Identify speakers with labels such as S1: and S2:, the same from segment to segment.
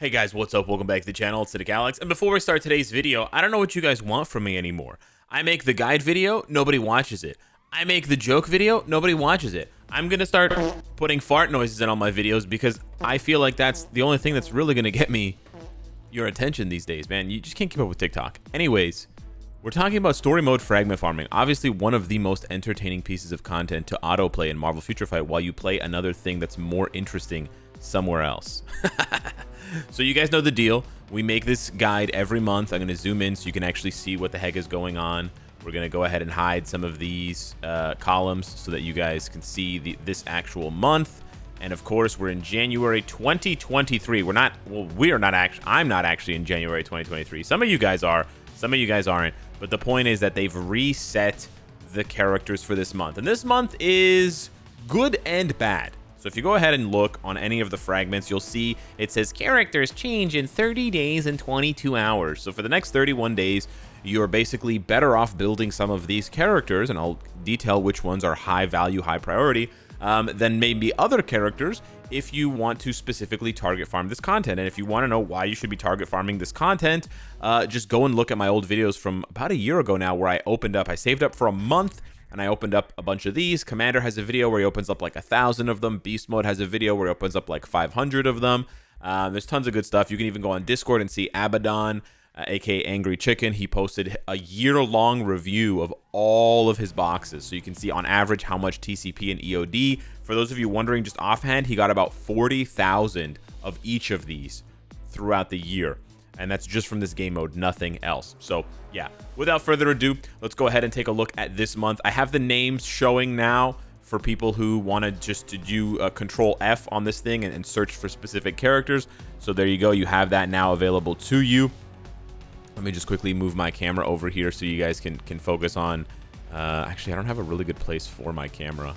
S1: Hey guys, what's up? Welcome back to the channel. It's Cynicalex. And before we start today's video, I don't know what you guys want from me anymore. I make the guide video, nobody watches it. I make the joke video, nobody watches it. I'm gonna start putting fart noises in all my videos because I feel like that's the only thing that's really gonna get me your attention these days, man. You just can't keep up with TikTok. Anyways, we're talking about story mode fragment farming. Obviously one of the most entertaining pieces of content to autoplay in Marvel Future Fight while you play another thing that's more interesting somewhere else. So you guys know the deal. We make this guide every month. I'm going to zoom in so you can actually see what the heck is going on. We're going to go ahead and hide some of these columns so that you guys can see this actual month. And of course, we're in January 2023. We're not actually, I'm not actually in January 2023. Some of you guys are, some of you guys aren't. But the point is that they've reset the characters for this month. And this month is good and bad. So if you go ahead and look on any of the fragments, you'll see it says characters change in 30 days and 22 hours. So for the next 31 days, you're basically better off building some of these characters, and I'll detail which ones are high value, high priority, than maybe other characters if you want to specifically target farm this content. And if you want to know why you should be target farming this content, just go and look at my old videos from about a year ago now where I saved up for a month, and I opened up a bunch of these. Commander has a video where he opens up like 1,000 of them. Beast Mode has a video where he opens up like 500 of them. There's tons of good stuff. You can even go on Discord and see Abaddon, aka Angry Chicken. He posted a year-long review of all of his boxes. So you can see on average how much TCP and EOD. For those of you wondering just offhand, he got about 40,000 of each of these throughout the year. And that's just from this game mode, nothing else. So yeah, without further ado, let's go ahead and take a look at this month. I have the names showing now for people who wanted just to do Control F on this thing and search for specific characters. So there you go, you have that now available to you. Let me just quickly move my camera over here so you guys can focus on, actually I don't have a really good place for my camera.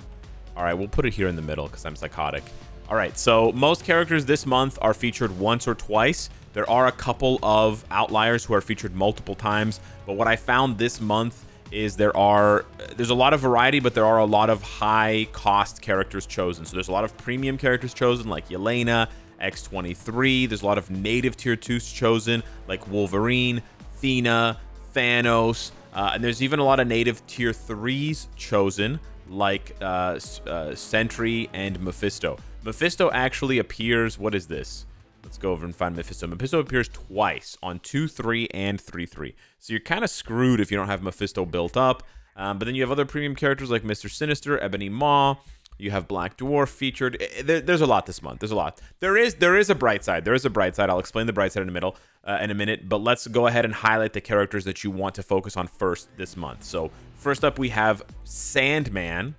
S1: All right, we'll put it here in the middle because I'm psychotic. All right, so most characters this month are featured once or twice. There are a couple of outliers who are featured multiple times, but what I found this month is there's a lot of variety, but there are a lot of high cost characters chosen. So there's a lot of premium characters chosen like Yelena, X-23. There's a lot of native tier 2s chosen like Wolverine, Thena, Thanos, and there's even a lot of native tier 3s chosen like Sentry and Mephisto. Mephisto actually appears, what is this? Let's go over and find Mephisto. Mephisto appears twice on 2-3 and 3-3. So you're kind of screwed if you don't have Mephisto built up. But then you have other premium characters like Mr. Sinister, Ebony Maw. You have Black Dwarf featured. There's a lot this month. There's a lot. There is a bright side. There is a bright side. I'll explain the bright side in a minute. But let's go ahead and highlight the characters that you want to focus on first this month. So first up, we have Sandman.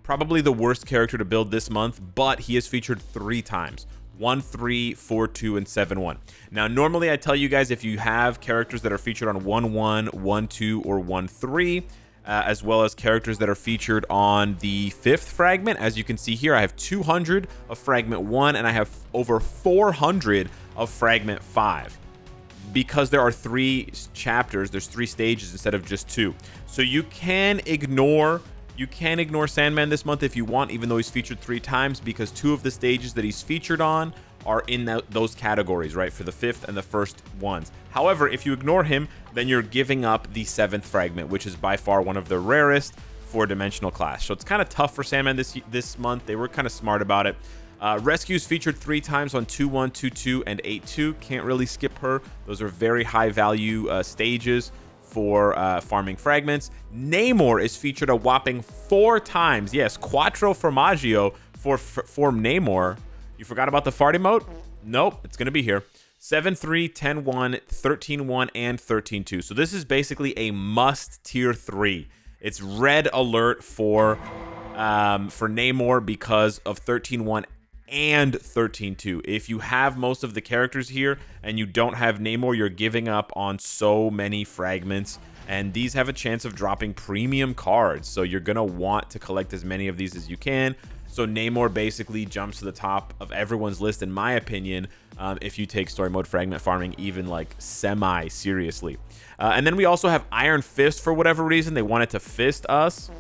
S1: Probably the worst character to build this month, but he is featured 3 times. 1-3, 4-2, and 7-1. Now, normally I tell you guys if you have characters that are featured on 1-1, 1-2, or 1-3, as well as characters that are featured on the 5th fragment. As you can see here, I have 200 of fragment 1, and I have over 400 of fragment 5. Because there are 3 chapters, there's 3 stages instead of just 2. So you can ignore Sandman this month if you want, even though he's featured 3 times, because 2 of the stages that he's featured on are in those categories, right, for the 5th and the 1st ones. However, if you ignore him, then you're giving up the 7th fragment, which is by far one of the rarest 4-dimensional class. So it's kind of tough for Sandman this month. They were kind of smart about it. Rescue's featured 3 times on 2-1, 2-2, and 8-2. Can't really skip her. Those are very high value stages for farming fragments. Namor is featured a whopping 4 times. Yes, Quattro Formaggio for Namor. You forgot about the farty mode? Nope, it's going to be here. 7-3, 10-1, 13-1, and 13-2. So this is basically a must tier 3. It's red alert for Namor because of 13-1 and 13-2. If you have most of the characters here and you don't have Namor, you're giving up on so many fragments, and these have a chance of dropping premium cards, so you're gonna want to collect as many of these as you can. So Namor basically jumps to the top of everyone's list, in my opinion, if you take story mode fragment farming even like semi seriously. And then we also have Iron Fist. For whatever reason they wanted to fist us.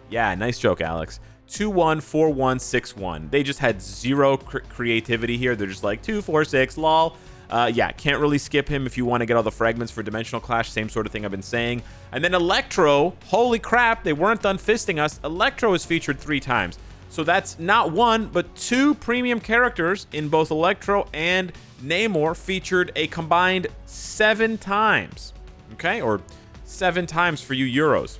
S1: Yeah, nice joke, Alex. 2-1, 4-1, 6-1. They just had zero creativity here. They're just like 2, 4, 6, lol. Yeah, can't really skip him if you want to get all the fragments for Dimensional Clash. Same sort of thing I've been saying. And then Electro, holy crap, they weren't done fisting us. Electro is featured 3 times. So that's not 1, but 2 premium characters in both Electro and Namor featured a combined 7 times. Okay, or 7 times for you Euros.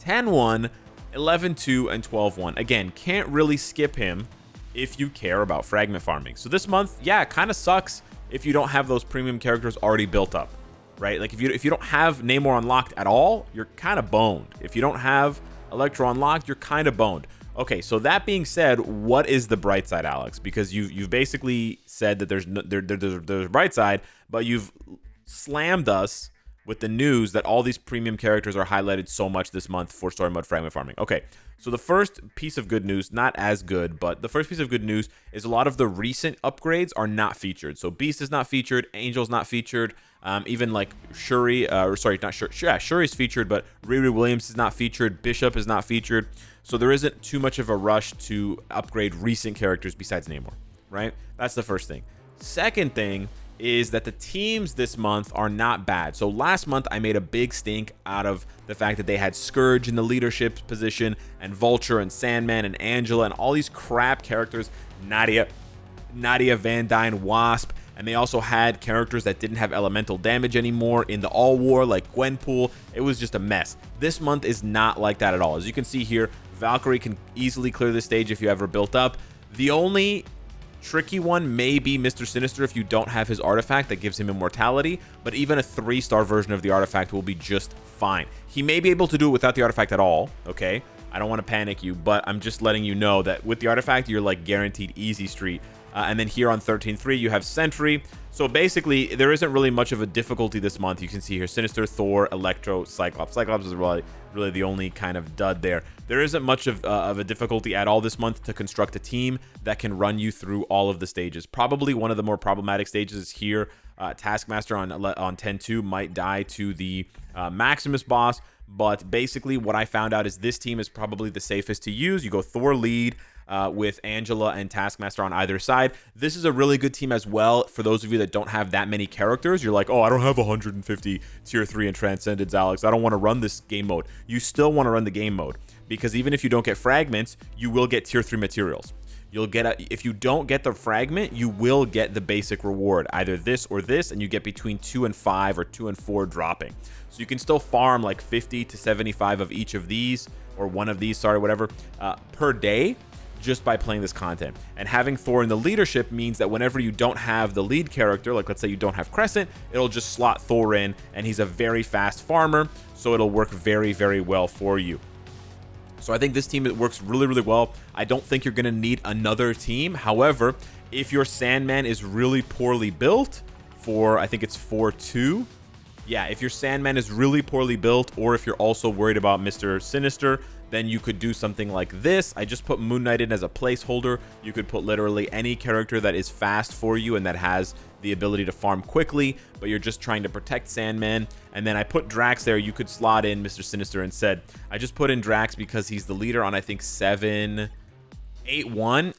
S1: 10-1, 11-2, and 12-1. Again, can't really skip him if you care about fragment farming. So this month, yeah, it kind of sucks if you don't have those premium characters already built up, right? Like if you don't have Namor unlocked at all, you're kind of boned. If you don't have Electro unlocked, you're kind of boned. Okay, so that being said, what is the bright side, Alex? Because you've basically said that there's a bright side, but you've slammed us with the news that all these premium characters are highlighted so much this month for story mode fragment farming. Okay, so the first piece of good news, not as good, but the first piece of good news is a lot of the recent upgrades are not featured. So Beast is not featured, Angel's not featured, even like Shuri, Shuri's featured, but Riri Williams is not featured, Bishop is not featured. So there isn't too much of a rush to upgrade recent characters besides Namor, right? That's the first thing. Second thing is that the teams this month are not bad. So last month I made a big stink out of the fact that they had Scourge in the leadership position and Vulture and Sandman and Angela and all these crap characters, Nadia, Van Dyne, Wasp, and they also had characters that didn't have elemental damage anymore in the All War like Gwenpool. It was just a mess. This month is not like that at all. As you can see here, Valkyrie can easily clear the stage if you ever built up. The only tricky one may be Mr. Sinister if you don't have his artifact that gives him immortality, but even a 3-star version of the artifact will be just fine. He may be able to do it without the artifact at all, okay? I don't want to panic you, but I'm just letting you know that with the artifact, you're like guaranteed easy street. And then here on 13.3, you have Sentry. So basically, there isn't really much of a difficulty this month. You can see here Sinister, Thor, Electro, Cyclops. Cyclops is really the only kind of dud there. There isn't much of a difficulty at all this month to construct a team that can run you through all of the stages. Probably one of the more problematic stages is here. Taskmaster on 10.2 might die to the Maximus boss. But basically, what I found out is this team is probably the safest to use. You go Thor lead, with Angela and Taskmaster on either side. This is a really good team as well for those of you that don't have that many characters. You're like, oh, I don't have 150 tier 3 and Transcendence, Alex. I don't want to run this game mode. You still want to run the game mode because even if you don't get fragments, you will get tier 3 materials. You'll get if you don't get the fragment, you will get the basic reward, either this or this, and you get between 2 and 5 or 2 and 4 dropping. So you can still farm like 50 to 75 of each of these, or one of these, sorry, whatever, per day, just by playing this content. And having Thor in the leadership means that whenever you don't have the lead character, like let's say you don't have Crescent, it'll just slot Thor in, and he's a very fast farmer, so it'll work very, very well for you. So I think this team, it works really, really well. I don't think you're going to need another team. However, if your Sandman is really poorly built for, I think it's 4-2. Yeah, if your Sandman is really poorly built, or if you're also worried about Mr. Sinister, then you could do something like this. I just put Moon Knight in as a placeholder. You could put literally any character that is fast for you and that has the ability to farm quickly, but you're just trying to protect Sandman. And then I put Drax there. You could slot in Mr. Sinister instead. I just put in Drax because he's the leader on, I think, 7-8-1,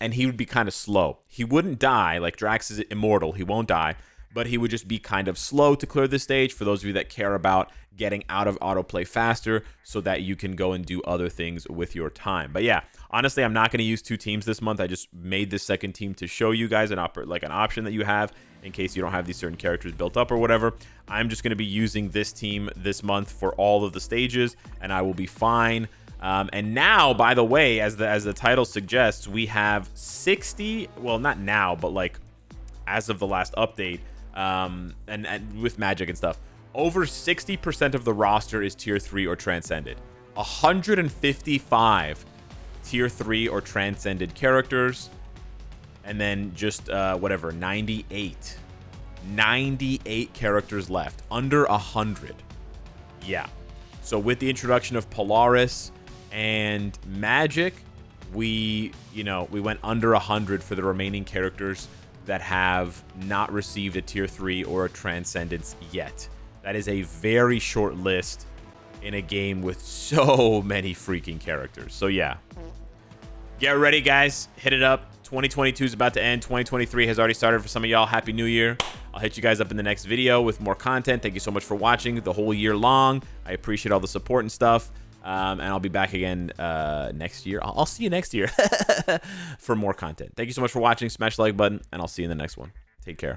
S1: and he would be kind of slow. He wouldn't die. Like, Drax is immortal. He won't die, but he would just be kind of slow to clear the stage for those of you that care about getting out of autoplay faster so that you can go and do other things with your time. But yeah, honestly, I'm not going to use 2 teams this month. I just made this second team to show you guys an option that you have in case you don't have these certain characters built up or whatever. I'm just going to be using this team this month for all of the stages, and I will be fine. And now, by the way, as the title suggests, we have 60, well, not now, but like as of the last update, and with magic and stuff, over 60% of the roster is tier 3 or transcended. 155 tier 3 or transcended characters, and then just 98 characters left, under 100. Yeah, so with the introduction of Polaris and magic, we went under 100 for the remaining characters that have not received a tier 3 or a transcendence yet. That is a very short list in a game with so many freaking characters. So yeah, get ready, guys. Hit it up. 2022 is about to end. 2023 has already started for some of y'all. Happy New Year. I'll hit you guys up in the next video with more content. Thank you so much for watching the whole year long. I appreciate all the support and stuff. And I'll be back again next year. I'll see you next year for more content. Thank you so much for watching. Smash the like button, and I'll see you in the next one. Take care.